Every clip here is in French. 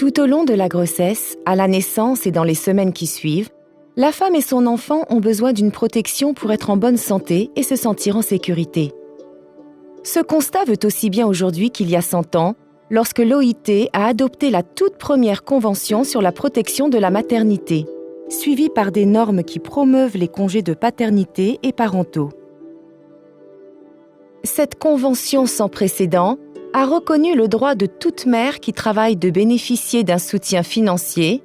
Tout au long de la grossesse, à la naissance et dans les semaines qui suivent, la femme et son enfant ont besoin d'une protection pour être en bonne santé et se sentir en sécurité. Ce constat veut aussi bien aujourd'hui qu'il y a 100 ans, lorsque l'OIT a adopté la toute première convention sur la protection de la maternité, suivie par des normes qui promeuvent les congés de paternité et parentaux. Cette convention sans précédent a reconnu le droit de toute mère qui travaille de bénéficier d'un soutien financier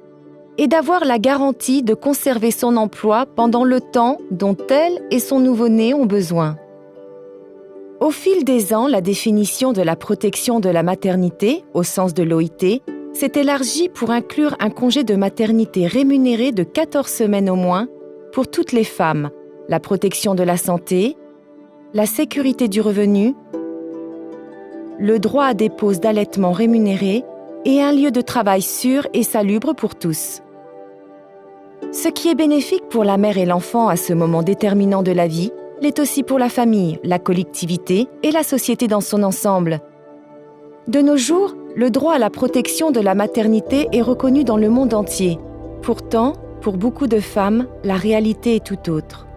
et d'avoir la garantie de conserver son emploi pendant le temps dont elle et son nouveau-né ont besoin. Au fil des ans, la définition de la protection de la maternité, au sens de l'OIT, s'est élargie pour inclure un congé de maternité rémunéré de 14 semaines au moins pour toutes les femmes, la protection de la santé, la sécurité du revenu, le droit à des pauses d'allaitement rémunérées et un lieu de travail sûr et salubre pour tous. Ce qui est bénéfique pour la mère et l'enfant à ce moment déterminant de la vie l'est aussi pour la famille, la collectivité et la société dans son ensemble. De nos jours, le droit à la protection de la maternité est reconnu dans le monde entier. Pourtant, pour beaucoup de femmes, la réalité est tout autre.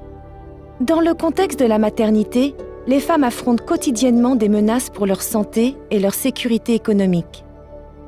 Dans le contexte de la maternité, les femmes affrontent quotidiennement des menaces pour leur santé et leur sécurité économique.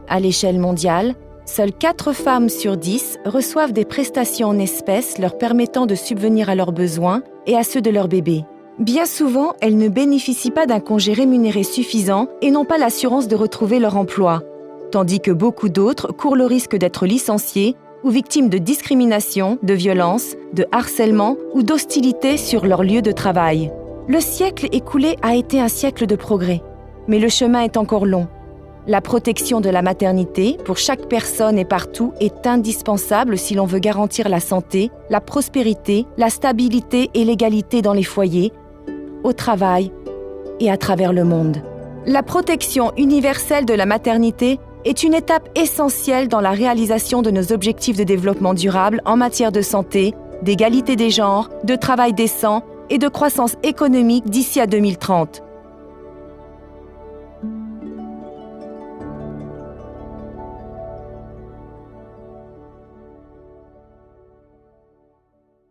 À l'échelle mondiale, seules 4 femmes sur 10 reçoivent des prestations en espèces leur permettant de subvenir à leurs besoins et à ceux de leur bébé. Bien souvent, elles ne bénéficient pas d'un congé rémunéré suffisant et n'ont pas l'assurance de retrouver leur emploi, tandis que beaucoup d'autres courent le risque d'être licenciées ou victimes de discrimination, de violence, de harcèlement ou d'hostilité sur leur lieu de travail. Le siècle écoulé a été un siècle de progrès, mais le chemin est encore long. La protection de la maternité, pour chaque personne et partout, est indispensable si l'on veut garantir la santé, la prospérité, la stabilité et l'égalité dans les foyers, au travail et à travers le monde. La protection universelle de la maternité est une étape essentielle dans la réalisation de nos objectifs de développement durable en matière de santé, d'égalité des genres, de travail décent et de croissance économique d'ici à 2030.